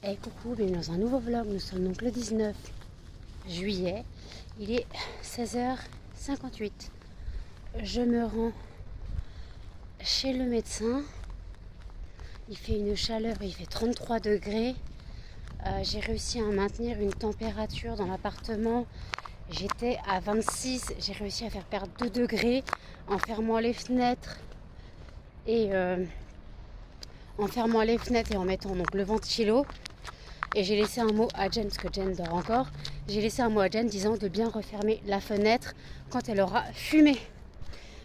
Hey coucou, bienvenue dans un nouveau vlog. Nous sommes donc le 19 juillet. Il est 16h58. Je me rends chez le médecin. Il fait une chaleur, il fait 33 degrés. J'ai réussi à maintenir une température dans l'appartement. J'étais à 26. J'ai réussi à faire perdre 2 degrés en fermant les fenêtres et en mettant donc le ventilo. Et j'ai laissé un mot à Jen, parce que Jen dort encore. J'ai laissé un mot à Jen disant de bien refermer la fenêtre quand elle aura fumé.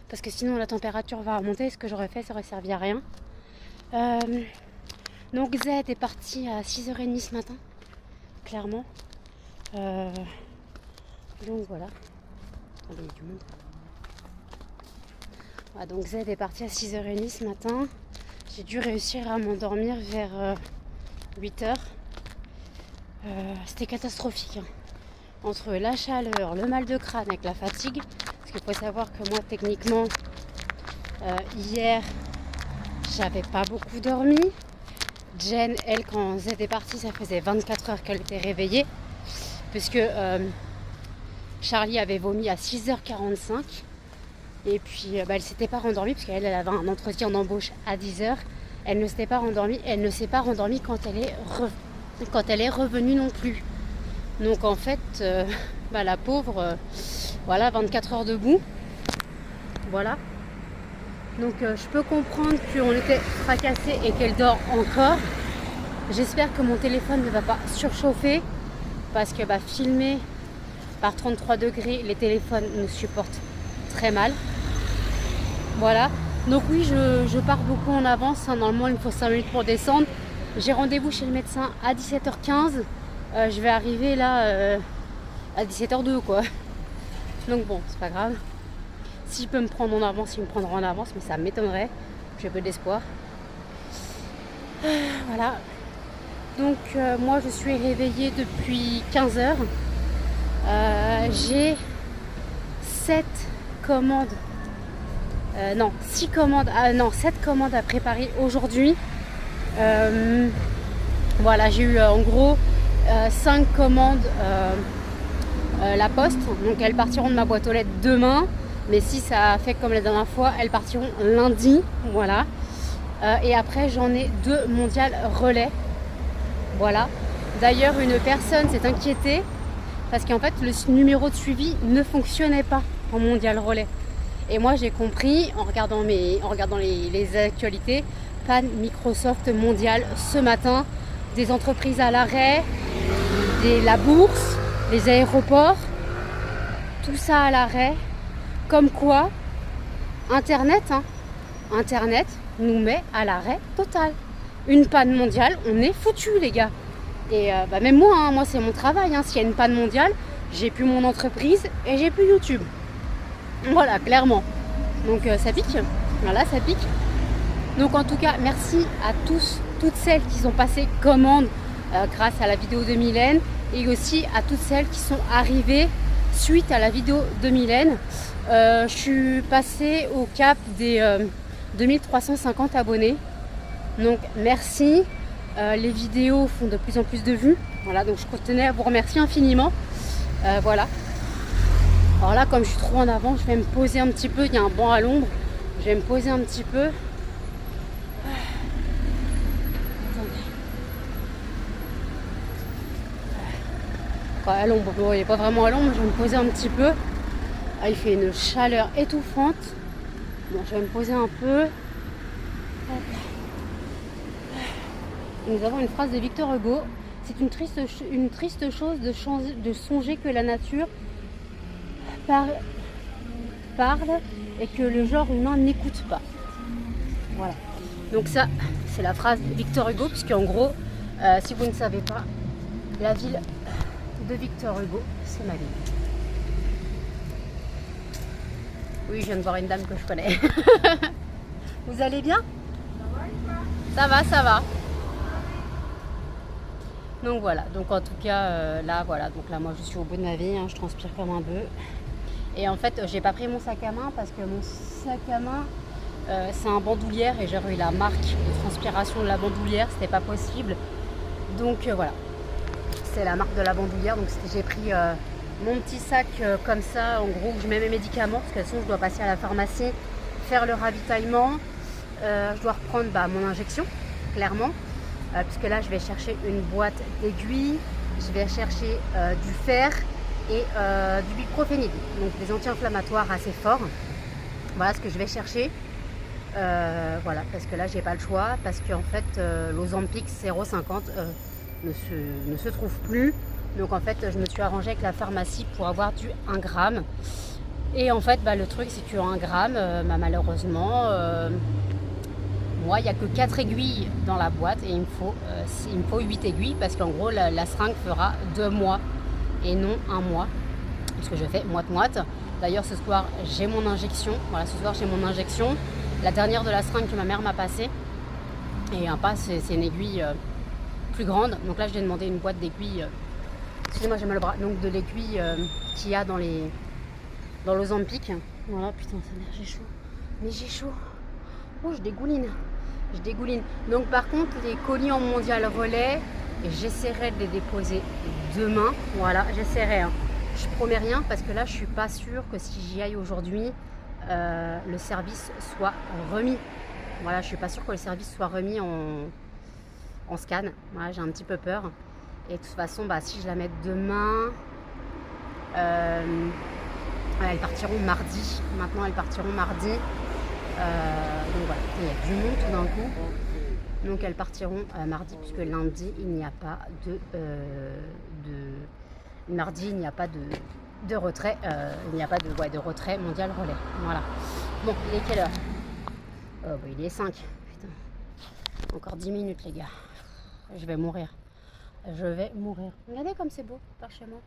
Parce que sinon la température va remonter. Ce que j'aurais fait, ça aurait servi à rien. Donc Z est parti à 6h30 ce matin. Clairement. Donc voilà. Attendez, il y a du monde. Voilà, donc Z est parti à 6h30 ce matin. J'ai dû réussir à m'endormir vers 8h. C'était catastrophique. Entre la chaleur, le mal de crâne avec la fatigue. Parce qu'il faut savoir que moi, techniquement, hier, j'avais pas beaucoup dormi. Jen, elle, quand Z est partie, ça faisait 24 heures qu'elle était réveillée. Puisque Charlie avait vomi à 6h45. Et puis, elle ne s'était pas rendormie, parce qu'elle avait un entretien d'embauche à 10h. Elle ne s'était pas rendormie. Elle ne s'est pas rendormie quand elle est revenue non plus. Donc en fait, la pauvre, voilà, 24 heures debout. Voilà. Donc je peux comprendre qu'on était fracassé et qu'elle dort encore. J'espère que mon téléphone ne va pas surchauffer. Parce que filmer par 33 degrés, les téléphones nous supportent très mal. Voilà. Donc oui, je pars beaucoup en avance. Normalement, il me faut 5 minutes pour descendre. J'ai rendez-vous chez le médecin à 17h15. Je vais arriver là à 17h02 quoi. Donc bon, c'est pas grave. S'il peut me prendre en avance, il me prendra en avance, mais ça m'étonnerait. J'ai peu d'espoir. Voilà. Donc moi je suis réveillée depuis 15h. J'ai 7 commandes. 6 commandes. 7 commandes à préparer aujourd'hui. Voilà, j'ai eu en gros 5 commandes la poste, donc elles partiront de ma boîte aux lettres demain, mais si ça fait comme la dernière fois, elles partiront lundi, voilà. Et après j'en ai 2 mondiales relais, voilà. D'ailleurs une personne s'est inquiétée parce qu'en fait le numéro de suivi ne fonctionnait pas en mondial relais. Et moi j'ai compris en regardant les actualités. Panne Microsoft mondiale ce matin, des entreprises à l'arrêt, la bourse, les aéroports, tout ça à l'arrêt. Comme quoi, Internet nous met à l'arrêt total. Une panne mondiale, on est foutu les gars. Et même moi c'est mon travail. S'il y a une panne mondiale, j'ai plus mon entreprise et j'ai plus YouTube. Voilà, clairement. Donc ça pique. Voilà, ça pique. Donc en tout cas, merci à toutes celles qui ont passé commande grâce à la vidéo de Mylène et aussi à toutes celles qui sont arrivées suite à la vidéo de Mylène. Je suis passée au cap des 2350 abonnés. Donc merci. Les vidéos font de plus en plus de vues. Voilà, donc je tenais à vous remercier infiniment. Voilà. Alors là, comme je suis trop en avant, je vais me poser un petit peu. Il y a un banc à l'ombre. Je vais me poser un petit peu. À l'ombre, bon, il n'est pas vraiment à l'ombre, je vais me poser un petit peu. Il fait une chaleur étouffante. Bon, je vais me poser un peu. Nous avons une phrase de Victor Hugo. C'est une triste chose de songer que la nature parle et que le genre humain n'écoute pas. Voilà. Donc ça, c'est la phrase de Victor Hugo, puisque en gros, si vous ne savez pas, la ville de Victor Hugo, c'est ma ville. Oui, je viens de voir une dame que je connais. Vous allez bien? Ça va. Donc voilà, donc en tout cas, là moi je suis au bout de ma vie, je transpire comme un bœuf. Et en fait, j'ai pas pris mon sac à main parce que mon sac à main, c'est un bandoulière et j'aurais eu la marque de transpiration de la bandoulière, c'était pas possible. Donc voilà, c'est la marque de la bandoulière. Donc j'ai pris mon petit sac comme ça, en gros, où je mets mes médicaments, parce que de toute façon je dois passer à la pharmacie, faire le ravitaillement. Je dois reprendre mon injection, clairement, puisque là je vais chercher une boîte d'aiguilles, je vais chercher du fer et du biclofénil, donc des anti-inflammatoires assez forts. Voilà ce que je vais chercher. Voilà, parce que là j'ai pas le choix, parce qu'en fait l'Ozempic 0,50 ne se trouve plus. Donc en fait je me suis arrangée avec la pharmacie pour avoir du 1 gramme. Et en fait le truc c'est que 1 gramme, malheureusement, moi il n'y a que 4 aiguilles dans la boîte et il me faut 8 aiguilles, parce qu'en gros la seringue fera 2 mois et non 1 mois, parce que je fais moite-moite. D'ailleurs ce soir j'ai mon injection, voilà, ce soir j'ai mon injection, la dernière de la seringue que ma mère m'a passée. Et un pas, c'est une aiguille plus grande, donc là je lui ai demandé une boîte d'aiguilles, excusez-moi j'ai mal au bras, donc de l'aiguille qu'il y a dans l'Ozempic. Voilà, putain sa mère, j'ai chaud, mais j'ai chaud, oh je dégouline. Donc par contre les colis en mondial relais, j'essaierai de les déposer demain, voilà, j'essaierai, hein. Je promets rien, parce que là je suis pas sûre que si j'y aille aujourd'hui le service soit remis. Voilà, je suis pas sûre que le service soit remis en scan. Voilà, j'ai un petit peu peur. Et de toute façon, si je la mets demain, elles partiront mardi. Maintenant, elles partiront mardi. Donc voilà, il y a du monde tout d'un coup. Donc elles partiront mardi, puisque lundi, il n'y a pas mardi, il n'y a pas de retrait. Il n'y a pas de retrait mondial relais. Voilà. Bon, il est quelle heure? Il est 5. Putain. Encore 10 minutes, les gars. Je vais mourir. Regardez comme c'est beau par chez moi.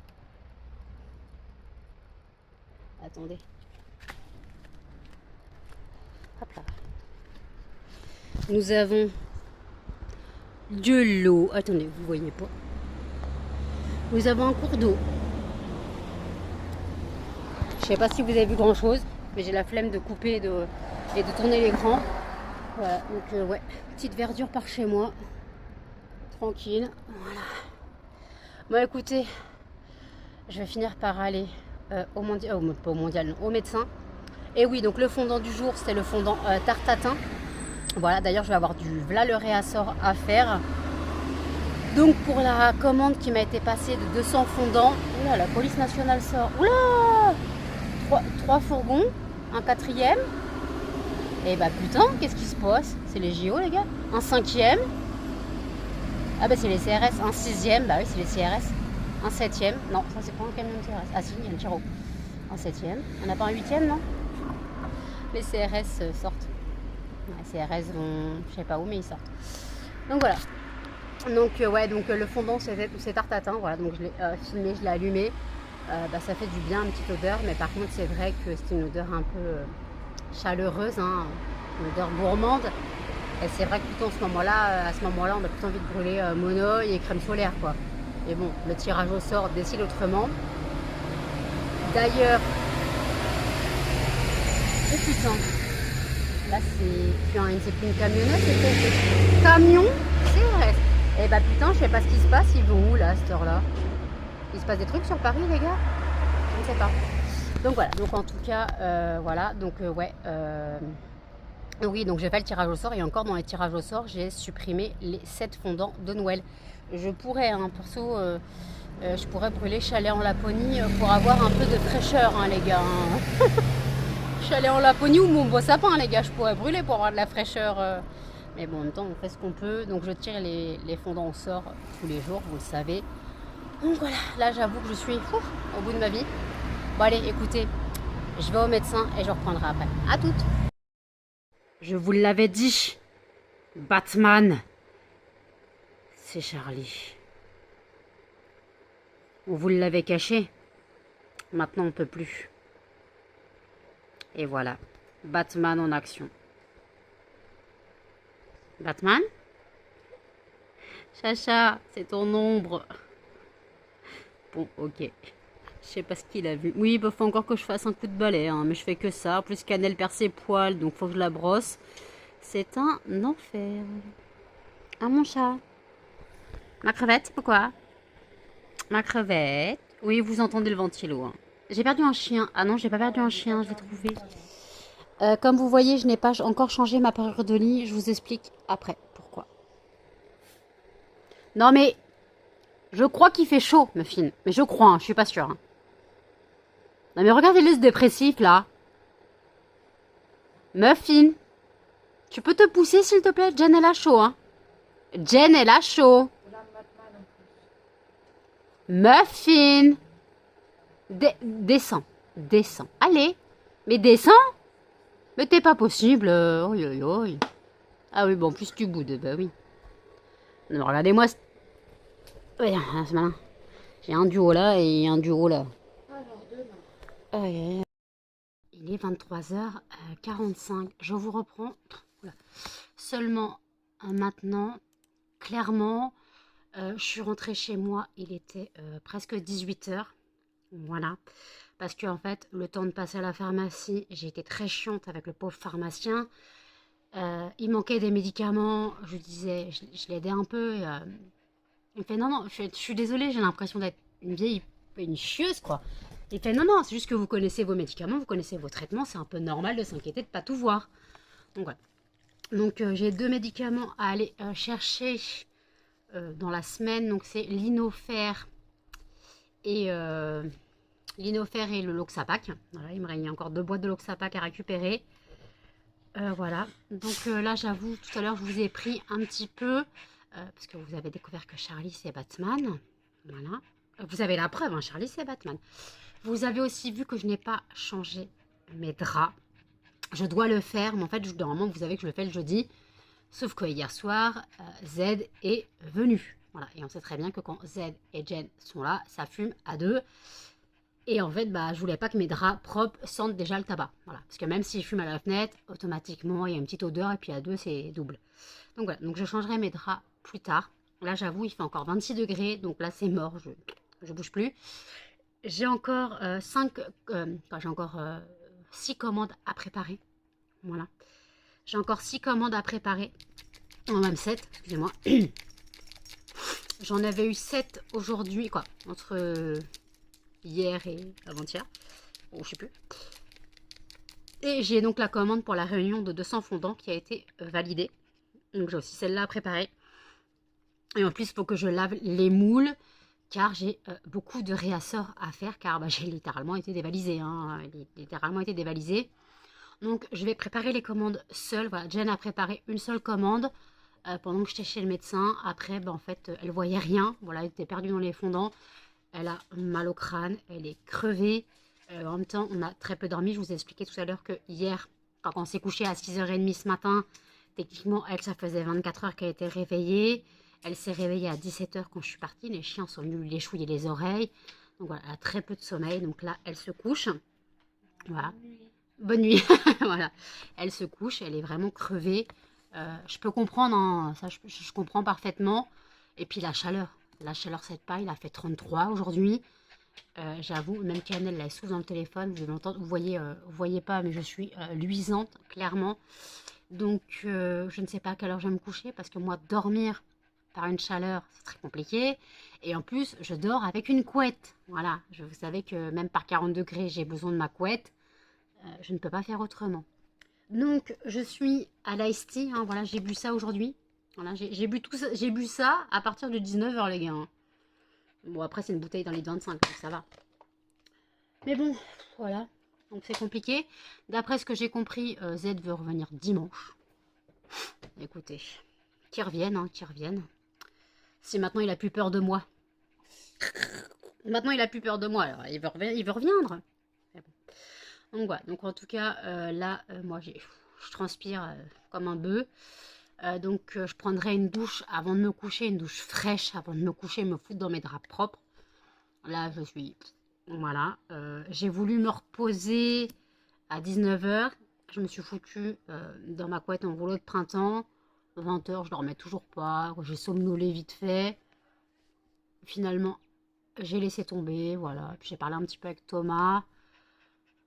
Attendez. Hop là. Nous avons de l'eau. Attendez, vous voyez pas. Nous avons un cours d'eau. Je sais pas si vous avez vu grand chose, mais j'ai la flemme de couper et de tourner l'écran. Voilà, donc ouais, petite verdure par chez moi. Tranquille. Voilà. Bon écoutez, je vais finir par aller au mondial, pas au mondial, non, au médecin. Et oui, donc le fondant du jour, c'était le fondant tarte tatin. Voilà, d'ailleurs je vais avoir du le réassort à faire. Donc pour la commande qui m'a été passée de 200 fondants, oula, la police nationale sort. Oula, 3 fourgons, un 4e. Et putain, qu'est-ce qui se passe? C'est les JO les gars. Un 5e. Ah c'est les CRS. Un 6e, oui c'est les CRS. Un 7e. Non, ça c'est pas un camion de CRS. Ah si, il y a le Giro. Un 7e. On n'a pas un 8e, non? Les CRS sortent. Les CRS vont, je sais pas où, mais ils sortent. Donc voilà. Donc ouais, donc le fondant c'est tarte tatin. Voilà, donc je l'ai filmé, je l'ai allumé. Ça fait du bien, une petite odeur, mais par contre c'est vrai que c'est une odeur un peu chaleureuse, hein, une odeur gourmande. Et c'est vrai que plutôt à ce moment-là, on a plutôt envie de brûler mono et crème solaire, quoi. Et bon, le tirage au sort décide autrement. D'ailleurs, oh putain, là c'est plus une camionnette, c'est camion CRS. Et putain, je sais pas ce qui se passe, ils vont où là à cette heure-là? Il se passe des trucs sur Paris, les gars? Je ne sais pas. Donc voilà, donc en tout cas, voilà, donc ouais. Oui, donc j'ai fait le tirage au sort, et encore dans les tirages au sort, j'ai supprimé les 7 fondants de Noël. Je pourrais, perso, je pourrais brûler chalet en Laponie pour avoir un peu de fraîcheur, les gars. Chalet en Laponie ou mon beau sapin, les gars, je pourrais brûler pour avoir de la fraîcheur. Mais bon, en même temps, on fait ce qu'on peut. Donc je tire les fondants au sort tous les jours, vous le savez. Donc voilà, là j'avoue que je suis au bout de ma vie. Bon allez, écoutez, je vais au médecin et je reprendrai après. À toutes. Je vous l'avais dit, Batman, c'est Charlie. On vous l'avait caché, maintenant on peut plus. Et voilà, Batman en action. Batman? Chacha, c'est ton ombre. Bon, ok. Je sais pas ce qu'il a vu. Oui, il faut encore que je fasse un coup de balai, mais je fais que ça. En plus, Cannelle perd ses poils, donc faut que je la brosse. C'est un enfer. Ah, mon chat. Ma crevette, pourquoi? Ma crevette. Oui, vous entendez le ventilo. Hein. J'ai perdu un chien. Ah non, j'ai pas perdu un chien, je l'ai trouvé. Comme vous voyez, je n'ai pas encore changé ma parure de lit. Je vous explique après pourquoi. Non mais, je crois qu'il fait chaud, Muffin. Mais je crois, hein, je suis pas sûre. Hein. Non mais regardez-le ce dépressif là. Muffin, tu peux te pousser s'il te plaît? Jen elle a chaud, hein. Jen elle a chaud. Muffin, descends, descends. Allez, mais descends. Mais t'es pas possible. Oi, oi, oi. Ah oui, bon, en plus tu boudes, bah oui. Non, regardez-moi. Oui, c'est malin. J'ai un duo là et un duo là. Aïe, aïe. Il est 23h45. Je vous reprends seulement maintenant. Clairement, je suis rentrée chez moi. Il était presque 18h. Voilà. Parce que en fait, le temps de passer à la pharmacie, j'ai été très chiante avec le pauvre pharmacien. Il manquait des médicaments. Je disais, je l'aidais un peu. Il me fait non, non, je suis désolée, j'ai l'impression d'être une vieille, une chieuse quoi. Il fait non, non, c'est juste que vous connaissez vos médicaments, vous connaissez vos traitements, c'est un peu normal de s'inquiéter de ne pas tout voir. Donc voilà. Donc j'ai 2 médicaments à aller chercher dans la semaine. Donc c'est l'Inofer et le Loxapac. Voilà, il me reste encore 2 boîtes de Loxapac à récupérer. Voilà. Donc là j'avoue, tout à l'heure je vous ai pris un petit peu parce que vous avez découvert que Charlie c'est Batman. Voilà. Vous avez la preuve, hein, Charlie c'est Batman. Vous avez aussi vu que je n'ai pas changé mes draps. Je dois le faire, mais en fait, normalement, vous savez que je le fais le jeudi. Sauf que hier soir, Z est venu. Voilà. Et on sait très bien que quand Z et Jen sont là, ça fume à 2. Et en fait, bah, je voulais pas que mes draps propres sentent déjà le tabac. Voilà. Parce que même si je fume à la fenêtre, automatiquement, il y a une petite odeur. Et puis à 2, c'est double. Donc voilà. Donc je changerai mes draps plus tard. Là, j'avoue, il fait encore 26 degrés. Donc là, c'est mort. Je bouge plus. J'ai encore 6 commandes à préparer. Voilà. J'ai encore 6 commandes à préparer. Non, même 7, excusez-moi. J'en avais eu 7 aujourd'hui, quoi. Entre hier et avant-hier. Bon, je sais plus. Et j'ai donc la commande pour la réunion de 200 fondants qui a été validée. Donc j'ai aussi celle-là à préparer. Et en plus, il faut que je lave les moules. Car j'ai beaucoup de réassorts à faire, car bah, j'ai littéralement été dévalisée. Hein, littéralement été dévalisée. Donc, je vais préparer les commandes seule. Voilà, Jen a préparé une seule commande pendant que j'étais chez le médecin. Après, bah, en fait, elle voyait rien. Voilà, elle était perdue dans les fondants. Elle a mal au crâne, elle est crevée. En même temps, on a très peu dormi. Je vous ai expliqué tout à l'heure que hier, quand on s'est couché à 6h30 ce matin, techniquement, elle, ça faisait 24 heures qu'elle était réveillée. Elle s'est réveillée à 17h quand je suis partie. Les chiens sont venus lui léchouiller les oreilles. Donc voilà, elle a très peu de sommeil. Donc là, elle se couche. Voilà. Bonne nuit. Voilà. Elle se couche. Elle est vraiment crevée. Je peux comprendre. Hein, ça, je comprends parfaitement. Et puis la chaleur. La chaleur, cette pas. Il a fait 33 aujourd'hui. J'avoue, même Canel, elle souffle dans le téléphone. Vous devez l'entendre. Vous voyez pas, mais je suis luisante, clairement. Donc, je ne sais pas à quelle heure je vais me coucher. Parce que moi, dormir par une chaleur, c'est très compliqué. Et en plus, je dors avec une couette. Voilà, vous savez que même par 40 degrés, j'ai besoin de ma couette. Je ne peux pas faire autrement. Donc, je suis à l'Ice Tea. Hein, voilà, j'ai bu ça aujourd'hui. Voilà, j'ai bu tout ça. J'ai bu ça à partir de 19h, les gars. Hein. Bon, après, c'est une bouteille dans les 25, donc ça va. Mais bon, voilà. Donc, c'est compliqué. D'après ce que j'ai compris, Z veut revenir dimanche. Écoutez, qu'ils reviennent, hein, qu'ils reviennent. Si maintenant il a plus peur de moi. Maintenant il a plus peur de moi, alors il veut reviendre. Bon. Donc voilà, donc en tout cas, là, moi je transpire comme un bœuf. Donc je prendrai une douche avant de me coucher, une douche fraîche avant de me coucher, me foutre dans mes draps propres. Là je suis, voilà. J'ai voulu me reposer à 19h. Je me suis foutue dans ma couette en rouleau de printemps. 20h, je dormais toujours pas. J'ai somnolé vite fait. Finalement, j'ai laissé tomber, voilà. Puis j'ai parlé un petit peu avec Thomas.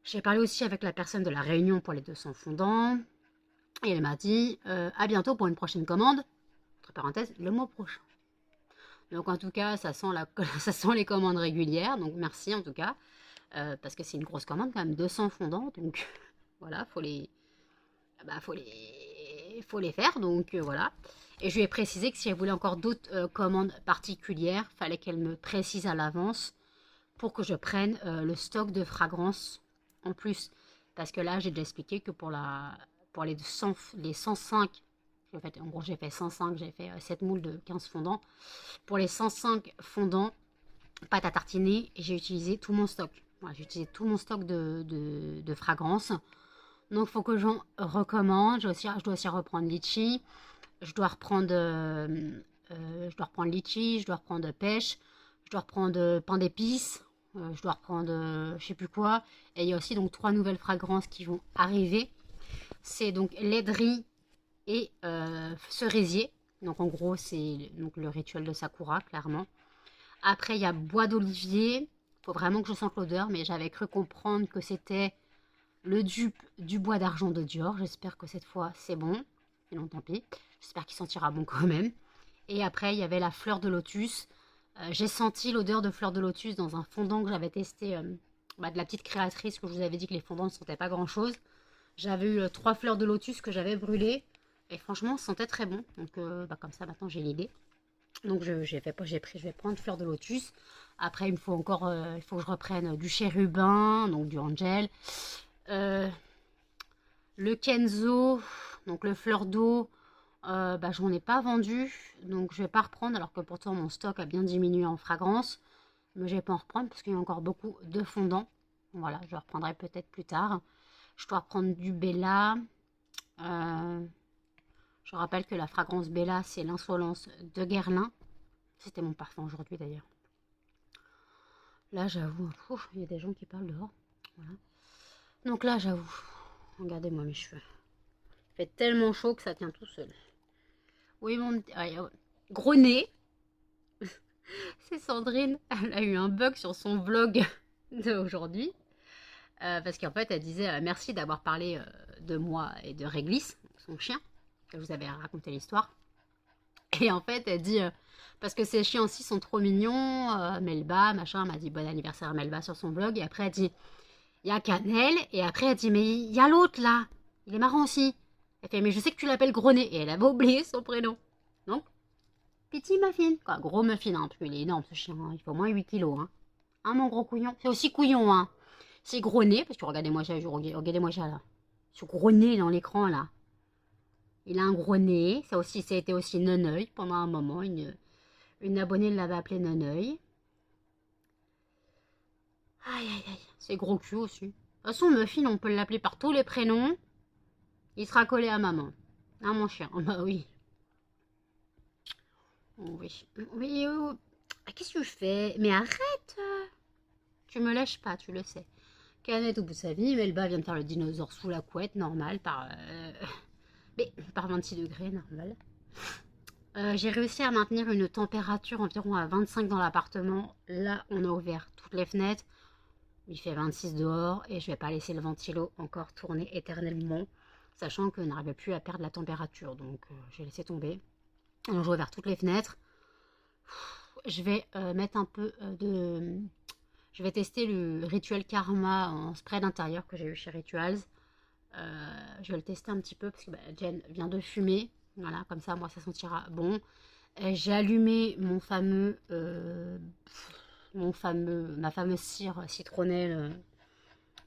J'ai parlé aussi avec la personne de la réunion pour les 200 fondants. Et elle m'a dit à bientôt pour une prochaine commande. Entre parenthèses, le mois prochain. Donc en tout cas, ça sent, ça sent les commandes régulières. Donc merci en tout cas. Parce que c'est une grosse commande quand même, 200 fondants. Donc voilà, faut les faire. Donc voilà. Et je lui ai précisé que si elle voulait encore d'autres commandes particulières, fallait qu'elle me précise à l'avance pour que je prenne le stock de fragrances en plus. Parce que là, j'ai déjà expliqué que pour les 105, en fait, en gros, j'ai fait 105, j'ai fait 7 moules de 15 fondants. Pour les 105 fondants, pâte à tartiner, j'ai utilisé tout mon stock. Voilà, j'ai utilisé tout mon stock de fragrances. Donc, il faut que j'en recommande. Je dois aussi reprendre litchi. Je dois reprendre litchi, je dois reprendre pêche, je dois reprendre pain d'épices, je dois reprendre je sais plus quoi. Et il y a aussi donc 3 nouvelles fragrances qui vont arriver. C'est donc laiderie et cerisier. Donc en gros, c'est donc le rituel de Sakura, clairement. Après, il y a bois d'olivier. Il faut vraiment que je sente l'odeur, mais j'avais cru comprendre que c'était le dupe du bois d'argent de Dior. J'espère que cette fois, c'est bon. Sinon, tant pis. J'espère qu'il sentira bon quand même. Et après, il y avait la fleur de lotus. J'ai senti l'odeur de fleur de lotus dans un fondant que j'avais testé de la petite créatrice, que je vous avais dit que les fondants ne sentaient pas grand-chose. J'avais eu 3 fleurs de lotus que j'avais brûlées. Et franchement, ça sentait très bon. Donc, comme ça, maintenant, j'ai l'idée. Donc, je vais prendre fleur de lotus. Après, il me faut encore, il faut que je reprenne du chérubin, donc du angel. Le Kenzo, donc le fleur d'eau, j'en ai pas vendu, donc je vais pas reprendre, alors que pourtant mon stock a bien diminué en fragrance. Mais je vais pas en reprendre parce qu'il y a encore beaucoup de fondants. Voilà, je reprendrai peut-être plus tard. Je dois reprendre du Bella. Je rappelle que la fragrance Bella, c'est l'insolence de Guerlain. C'était mon parfum aujourd'hui d'ailleurs. Là, j'avoue, il y a des gens qui parlent dehors. Voilà. Donc là, j'avoue, regardez-moi mes cheveux. Il fait tellement chaud que ça tient tout seul. Oui, gros nez. C'est Sandrine. Elle a eu un bug sur son vlog d'aujourd'hui. Parce qu'en fait, elle disait merci d'avoir parlé de moi et de Réglisse, son chien. Je vous avais raconté l'histoire. Et en fait, elle dit parce que ces chiens aussi sont trop mignons. Melba, machin, m'a dit bon anniversaire à Melba sur son vlog. Et après, elle dit il y a Cannelle. Et après, elle dit mais il y a l'autre là. Il est marrant aussi. Elle fait mais je sais que tu l'appelles Gros Nez. Et elle avait oublié son prénom. Donc, petit muffin. Quoi, gros muffin, hein, parce qu'il est énorme ce chien. Hein. Il fait au moins 8 kilos. Hein. Hein, mon gros couillon. C'est aussi couillon, hein. C'est Gros Nez, parce que regardez-moi ça, là. Ce gros nez dans l'écran là. Il a un gros nez. Ça a été aussi Neneuil pendant un moment. Une abonnée l'avait appelé Neneuil. Aïe aïe aïe. C'est gros cul aussi. De toute façon, Muffin, on peut l'appeler par tous les prénoms. Il sera collé à maman. Hein, mon chien. Oh, bah oui. Oui. Oui. Qu'est-ce que tu fais? Mais arrête. Tu me lèches pas, tu le sais. Canette au bout de sa vie, Melba vient de faire le dinosaure sous la couette, normal, par 26 degrés, normal. J'ai réussi à maintenir une température environ à 25 dans l'appartement. Là, on a ouvert toutes les fenêtres. Il fait 26 dehors et je vais pas laisser le ventilo encore tourner éternellement, sachant que je n'arrivais plus à perdre la température. Donc, j'ai laissé tomber. Donc, j'ai ouvert toutes les fenêtres. Je vais mettre un peu de... Je vais tester le Rituel Karma en spray d'intérieur que j'ai eu chez Rituals. Je vais le tester un petit peu parce que Jen vient de fumer. Voilà, comme ça, moi, ça sentira bon. J'ai allumé ma fameuse cire citronnelle.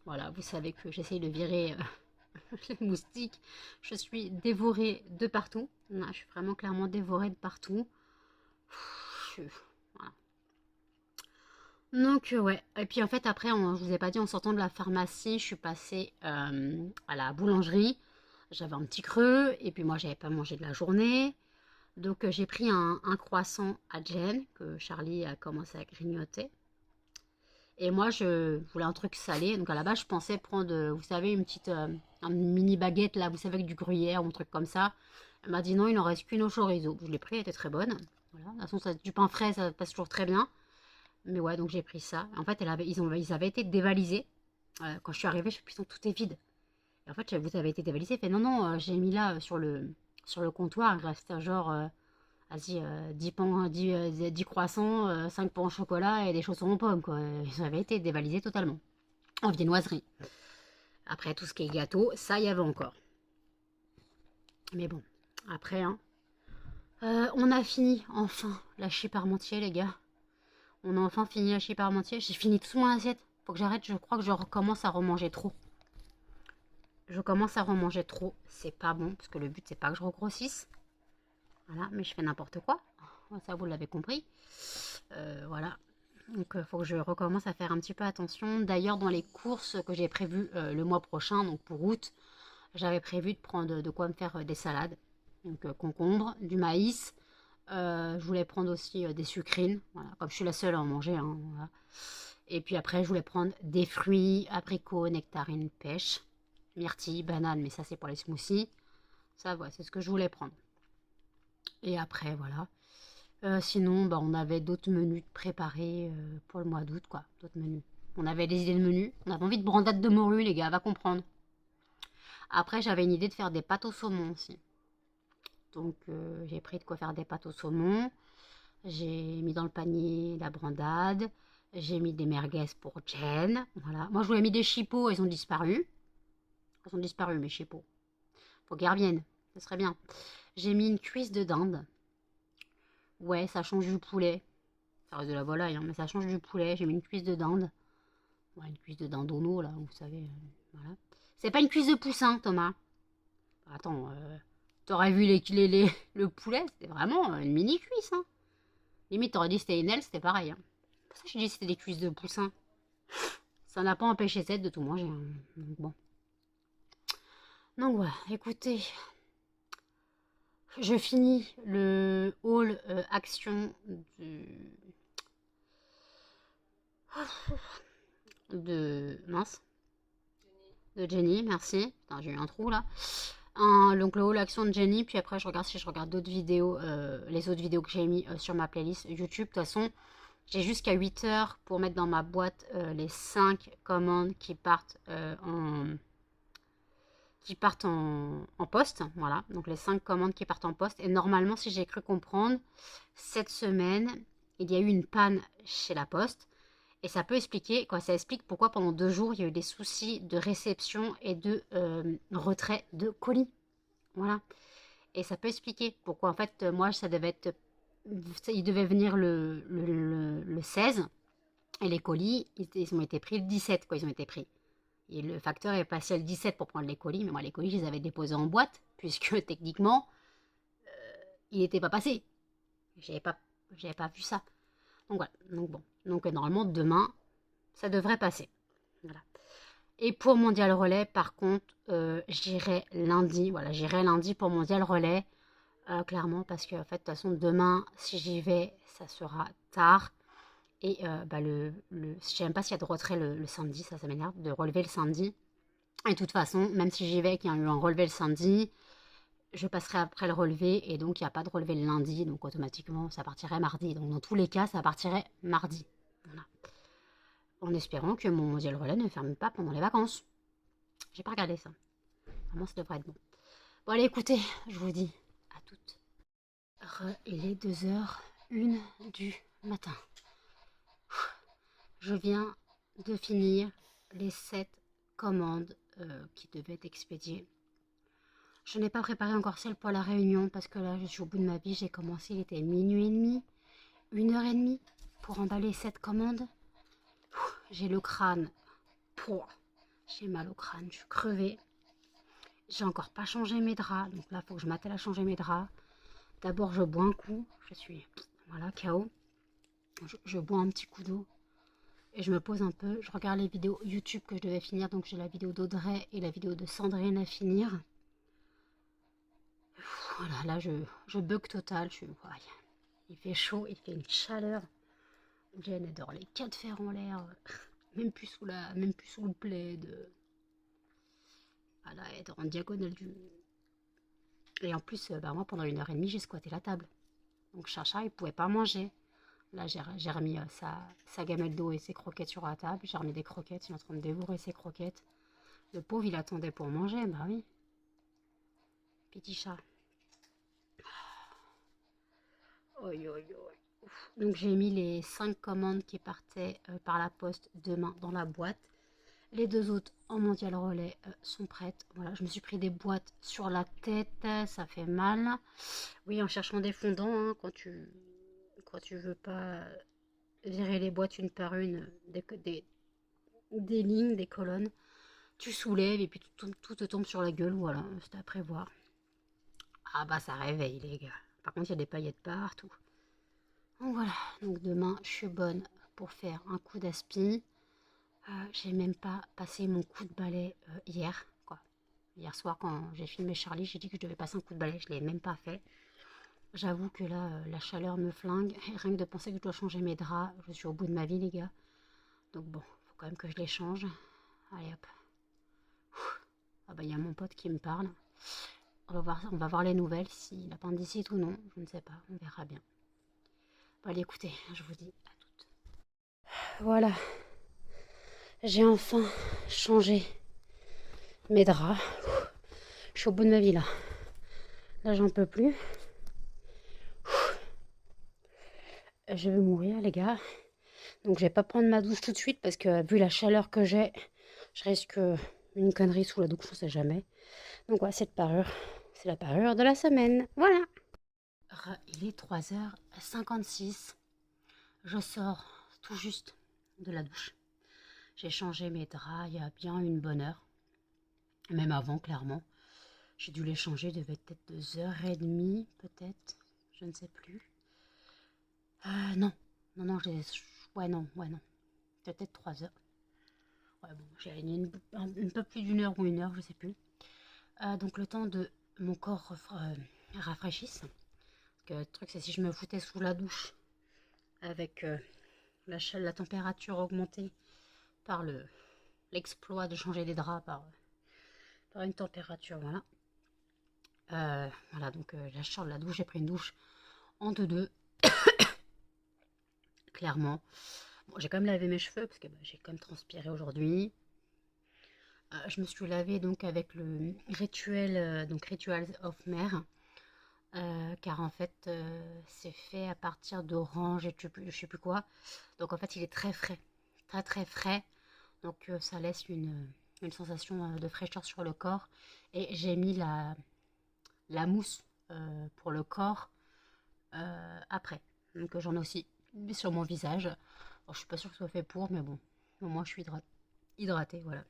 Voilà, vous savez que j'essaye de virer les moustiques. Je suis dévorée de partout. Voilà, je suis vraiment clairement dévorée de partout. Voilà. Donc ouais, et puis en fait après, je vous ai pas dit, en sortant de la pharmacie, je suis passée à la boulangerie. J'avais un petit creux, et puis moi j'avais pas mangé de la journée. Donc j'ai pris un croissant à Jen, que Charlie a commencé à grignoter. Et moi je voulais un truc salé, donc à la base je pensais prendre, vous savez, une mini baguette là, vous savez, avec du gruyère ou un truc comme ça. Elle m'a dit non, il n'en reste qu'une au chorizo. Je l'ai pris, elle était très bonne. Voilà. De toute façon, du pain frais, ça passe toujours très bien. Mais ouais, donc j'ai pris ça. En fait, ils avaient été dévalisés. Quand je suis arrivée, je me suis dit, tout est vide. Et en fait, vous avez été dévalisé. Elle fait, non, j'ai mis là sur le comptoir. Il reste genre, vas-y, 10 croissants, 5 pains au chocolat et des chaussons aux pommes, quoi. Ils avaient été dévalisés totalement. En viennoiserie. Après, tout ce qui est gâteau, ça, il y avait encore. Mais bon, après, hein. On a fini, enfin, la chip parmentier, les gars. On a enfin fini la chip parmentier. J'ai fini toute mon assiette. Faut que j'arrête, je crois que je recommence à remanger trop. Je commence à remanger trop. C'est pas bon, parce que le but, c'est pas que je regrossisse. Voilà, mais je fais n'importe quoi. Ça, vous l'avez compris. Voilà. Donc, il faut que je recommence à faire un petit peu attention. D'ailleurs, dans les courses que j'ai prévues le mois prochain, donc pour août, j'avais prévu de prendre de quoi me faire des salades. Donc, concombre, du maïs. Je voulais prendre aussi des sucrines. Voilà, comme je suis la seule à en manger. Hein, voilà. Et puis après, je voulais prendre des fruits, abricots, nectarines, pêche, myrtilles, bananes, mais ça, c'est pour les smoothies. Ça, voilà, c'est ce que je voulais prendre. Et après, voilà. Sinon, bah, on avait d'autres menus préparés pour le mois d'août, quoi. D'autres menus. On avait des idées de menus. On avait envie de brandade de morue, les gars, va comprendre. Après, j'avais une idée de faire des pâtes au saumon aussi. Donc, j'ai pris de quoi faire des pâtes au saumon. J'ai mis dans le panier la brandade. J'ai mis des merguez pour Jen. Voilà. Moi, je voulais mis des chipots, ils ont disparu. Ils ont disparu, mes chipots. Faut qu'ils reviennent. Ce serait bien. J'ai mis une cuisse de dinde. Ouais, ça change du poulet. Ça reste de la volaille, hein, mais ça change du poulet. J'ai mis une cuisse de dinde. Ouais, une cuisse de dindonneau, là, vous savez. Voilà. C'est pas une cuisse de poussin, Thomas. Attends, t'aurais vu le poulet, c'était vraiment une mini cuisse. Hein. Limite, t'aurais dit c'était une aile, c'était pareil. Hein. Pour ça, j'ai dit c'était des cuisses de poussin. Ça n'a pas empêché Seth de tout manger. Hein. Donc bon. Donc voilà, écoutez. Je finis le haul action de mince. De Jenny, merci. Putain, j'ai eu un trou là. Donc le haul action de Jenny, puis après je regarde si je regarde d'autres vidéos, les autres vidéos que j'ai mis sur ma playlist YouTube. De toute façon, j'ai jusqu'à 8 heures pour mettre dans ma boîte les 5 commandes qui partent en poste. Voilà, donc les 5 commandes qui partent en poste. Et normalement, si j'ai cru comprendre, cette semaine, il y a eu une panne chez la poste. Et ça peut expliquer, quoi, ça explique pourquoi pendant 2 jours, il y a eu des soucis de réception et de retrait de colis. Voilà. Et ça peut expliquer pourquoi, en fait, moi, ça devait être... Il devait venir le 16. Et les colis, ils ont été pris le 17, quoi, ils ont été pris. Et le facteur est passé le 17 pour prendre les colis. Mais moi, les colis, je les avais déposés en boîte, puisque techniquement, il n'était pas passé. J'avais pas vu ça. Donc voilà. Donc bon. Donc normalement, demain, ça devrait passer. Voilà. Et pour Mondial Relais, par contre, j'irai lundi. Voilà, j'irai lundi pour Mondial Relais. Clairement, parce que en fait, de toute façon, demain, si j'y vais, ça sera tard. Et je sais même pas s'il y a de retrait le samedi, ça m'énerve, de relever le samedi. Et de toute façon, même si j'y vais, qu'il y a eu un relevé le samedi, je passerai après le relevé, et donc il n'y a pas de relevé le lundi, donc automatiquement, ça partirait mardi. Donc dans tous les cas, ça partirait mardi. Voilà. En espérant que mon Mondial Relais ne ferme pas pendant les vacances. J'ai pas regardé ça. Vraiment, ça devrait être bon. Bon, allez, écoutez, je vous dis à toutes. Il est 2h01 du matin. Je viens de finir les 7 commandes qui devaient être expédiées. Je n'ai pas préparé encore celle pour la réunion parce que là, je suis au bout de ma vie. J'ai commencé, il était minuit et demi, 1h30 pour emballer 7 commandes. J'ai le crâne. J'ai mal au crâne, je suis crevée. J'ai encore pas changé mes draps, donc là, il faut que je m'attelle à changer mes draps. D'abord, je bois un coup. Je suis, voilà, KO. Je bois un petit coup d'eau. Et je me pose un peu, je regarde les vidéos YouTube que je devais finir, donc j'ai la vidéo d'Audrey et la vidéo de Sandrine à finir. Voilà, là je bug total, il fait chaud, il fait une chaleur. Jen adore les 4 fers en l'air, même plus sous le plaid. Voilà, elle est en diagonale du... Et en plus, moi pendant 1h30 j'ai squatté la table. Donc Chacha il pouvait pas manger. Là, j'ai remis sa gamelle d'eau et ses croquettes sur la table. J'ai remis des croquettes. Il est en train de dévorer ses croquettes. Le pauvre, il attendait pour manger. Bah oui. Petit chat. Oi, oi, oi. Donc j'ai mis les 5 commandes qui partaient par la poste demain dans la boîte. Les deux autres en mondial relais sont prêtes. Voilà, je me suis pris des boîtes sur la tête, ça fait mal. Oui, en cherchant des fondants, hein, quand tu veux pas virer les boîtes une par une, des lignes, des colonnes, tu soulèves et puis tout te tombe sur la gueule. Voilà, c'est à prévoir. Ah bah ça réveille les gars. Par contre, il y a des paillettes partout. Donc voilà, donc demain, je suis bonne pour faire un coup d'aspi. J'ai même pas passé mon coup de balai hier, quoi. Hier soir, quand j'ai filmé Charlie, j'ai dit que je devais passer un coup de balai, je l'ai même pas fait. J'avoue que là, la chaleur me flingue. Et rien que de penser que je dois changer mes draps, je suis au bout de ma vie, les gars. Donc bon, faut quand même que je les change. Allez hop. Ah bah il y a mon pote qui me parle. On va voir les nouvelles, si l'appendicite ou non, je ne sais pas, on verra bien. Bon allez écoutez, je vous dis à toutes. Voilà, j'ai enfin changé mes draps. Je suis au bout de ma vie là. Là j'en peux plus. Je vais mourir les gars. Donc je vais pas prendre ma douche tout de suite parce que vu la chaleur que j'ai, je risque une connerie sous la douche, on sait jamais. Donc voilà, cette parure, c'est la parure de la semaine. Voilà. Il est 3h56. Je sors tout juste de la douche. J'ai changé mes draps il y a bien une bonne heure. Même avant, clairement. J'ai dû les changer, il devait être 2h30 peut-être. Je ne sais plus. Non. Non, ouais, non. Peut-être 3 heures. Ouais, bon, j'ai aligné un peu plus d'une heure ou une heure, je sais plus. Donc le temps de mon corps rafraîchisse. Parce que le truc, c'est si je me foutais sous la douche avec la température augmentée par l'exploit de changer les draps par une température, voilà. Voilà, donc là, je sors de la douche, j'ai pris une douche en 2-2, clairement. Bon, j'ai quand même lavé mes cheveux parce que bah, j'ai quand même transpiré aujourd'hui. Je me suis lavée donc avec le rituel, donc Rituals of Mer, car en fait c'est fait à partir d'orange et je sais plus quoi. Donc en fait il est très frais, très très frais. Donc ça laisse une sensation de fraîcheur sur le corps. Et j'ai mis la mousse pour le corps après. Donc j'en ai aussi sur mon visage. Alors, je suis pas sûre que ce soit fait pour, mais bon, au moins je suis hydratée, voilà.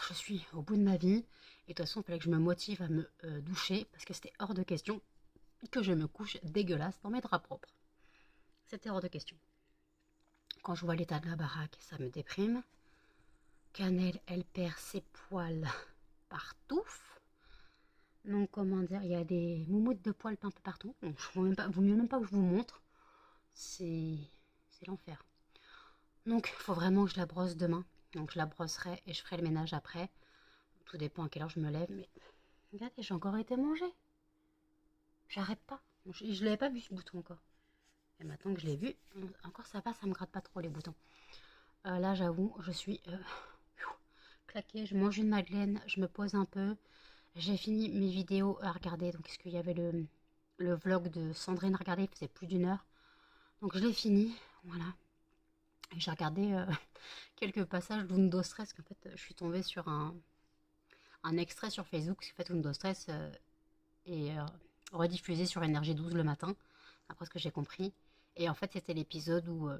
Je suis au bout de ma vie. Et de toute façon, il fallait que je me motive à me doucher parce que c'était hors de question que je me couche dégueulasse dans mes draps propres. C'était hors de question. Quand je vois l'état de la baraque, ça me déprime. Cannelle, elle perd ses poils partout. Donc, comment dire, il y a des moumoutes de poils un peu partout. Donc, vaut mieux même pas que je vous montre. C'est l'enfer. Donc, il faut vraiment que je la brosse demain. Donc, je la brosserai et je ferai le ménage après. Tout dépend à quelle heure je me lève. Mais regardez, j'ai encore été manger. J'arrête pas. Je ne l'avais pas vu ce bouton encore. Et maintenant que je l'ai vu, encore ça va, ça me gratte pas trop les boutons. Là, j'avoue, je suis claquée. Je mange une madeleine, je me pose un peu. J'ai fini mes vidéos à regarder. Donc, est-ce qu'il y avait le vlog de Sandrine à regarder? Il faisait plus d'une heure. Donc, je l'ai fini. Voilà. Et j'ai regardé quelques passages d'Undo Stress. Qu'en fait, je suis tombée sur un extrait sur Facebook. Parce qu'en fait, Undo Stress est rediffusé sur Énergie 12 le matin. Après ce que j'ai compris. Et en fait, c'était l'épisode où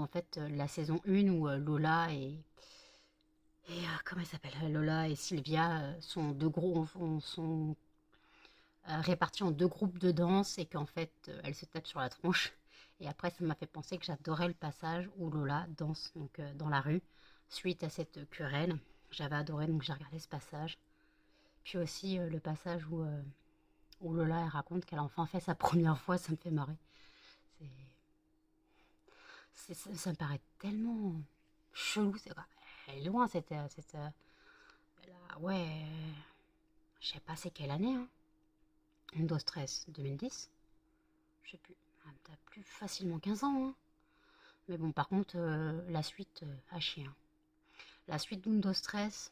en fait, la saison 1 où Lola et comment elle s'appelle, Lola et Sylvia sont réparties en deux groupes de danse et qu'en fait elles se tapent sur la tronche. Et après ça m'a fait penser que j'adorais le passage où Lola danse donc dans la rue suite à cette querelle. J'avais adoré, donc j'ai regardé ce passage. Puis aussi le passage où Lola elle raconte qu'elle a enfin fait sa première fois, ça me fait marrer. Ça me paraît tellement chelou. Elle est loin ouais, je sais pas c'est quelle année, hein. Windows 13, 2010. Je sais plus. T'as plus facilement 15 ans, hein. Mais bon, par contre, la suite, à chier, hein. La suite de Windows 13,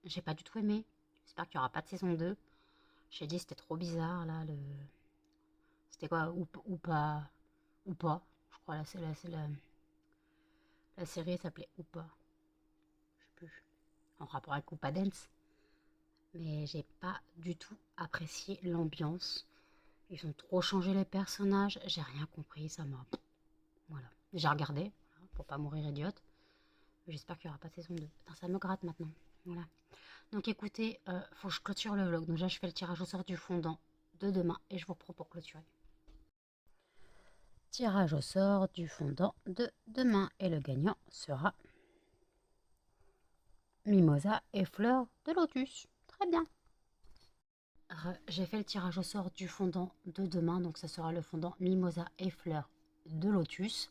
j'ai pas du tout aimé. J'espère qu'il y aura pas de saison 2. J'ai dit c'était trop bizarre, là, C'était quoi, ou pas, ou pas. Je crois là, la série s'appelait ou pas. Je sais plus. En rapport avec Oupa Dance. Mais j'ai pas du tout apprécié l'ambiance. Ils ont trop changé les personnages. J'ai rien compris. Ça m'a. Voilà. J'ai regardé, voilà, pour pas mourir idiote. J'espère qu'il n'y aura pas de saison 2. Putain, ça me gratte maintenant. Voilà. Donc écoutez, faut que je clôture le vlog. Donc là, je fais le tirage au sort du fondant de demain et je vous reprends pour clôturer. Tirage au sort du fondant de demain et le gagnant sera Mimosa et Fleur de Lotus. Très bien. J'ai fait le tirage au sort du fondant de demain, donc ça sera le fondant Mimosa et Fleur de Lotus.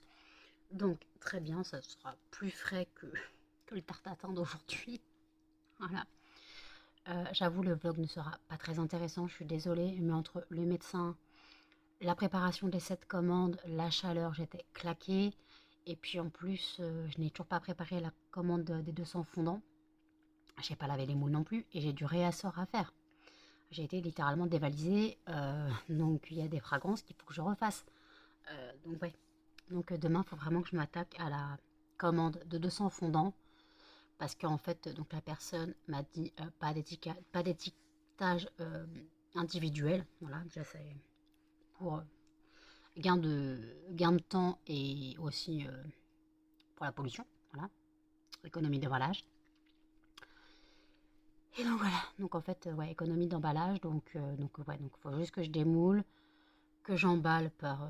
Donc très bien, ça sera plus frais que le tarte tatin d'aujourd'hui. Voilà. J'avoue, le vlog ne sera pas très intéressant, je suis désolée, mais entre le médecin, la préparation des 7 commandes, la chaleur, j'étais claquée. Et puis en plus, je n'ai toujours pas préparé la commande des 200 fondants. J'ai pas lavé les moules non plus et j'ai du réassort à faire. J'ai été littéralement dévalisée, donc il y a des fragrances qu'il faut que je refasse. Donc ouais, donc demain, il faut vraiment que je m'attaque à la commande de 200 fondants. Parce qu'en fait, donc la personne m'a dit pas d'étiquetage individuel. Voilà, déjà c'est pour gain de temps et aussi pour la pollution. Voilà, économie d'emballage. Et donc voilà, donc en fait, ouais, économie d'emballage. Donc ouais, donc faut juste que je démoule, que j'emballe par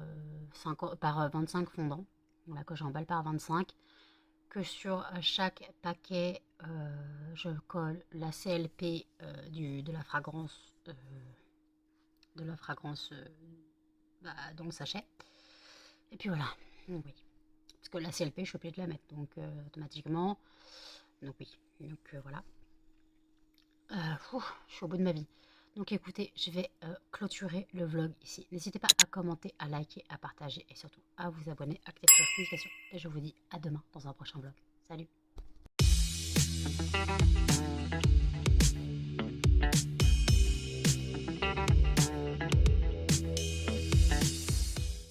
25 fondants. Voilà, que j'emballe par 25. Que sur chaque paquet, je colle la CLP de la fragrance, dans le sachet. Et puis voilà, donc oui. Parce que la CLP, je suis obligée de la mettre, donc automatiquement. Donc oui, donc voilà. Je suis au bout de ma vie. Donc écoutez, je vais clôturer le vlog ici. N'hésitez pas à commenter, à liker, à partager et surtout à vous abonner, à activer les notifications. Et je vous dis à demain dans un prochain vlog. Salut!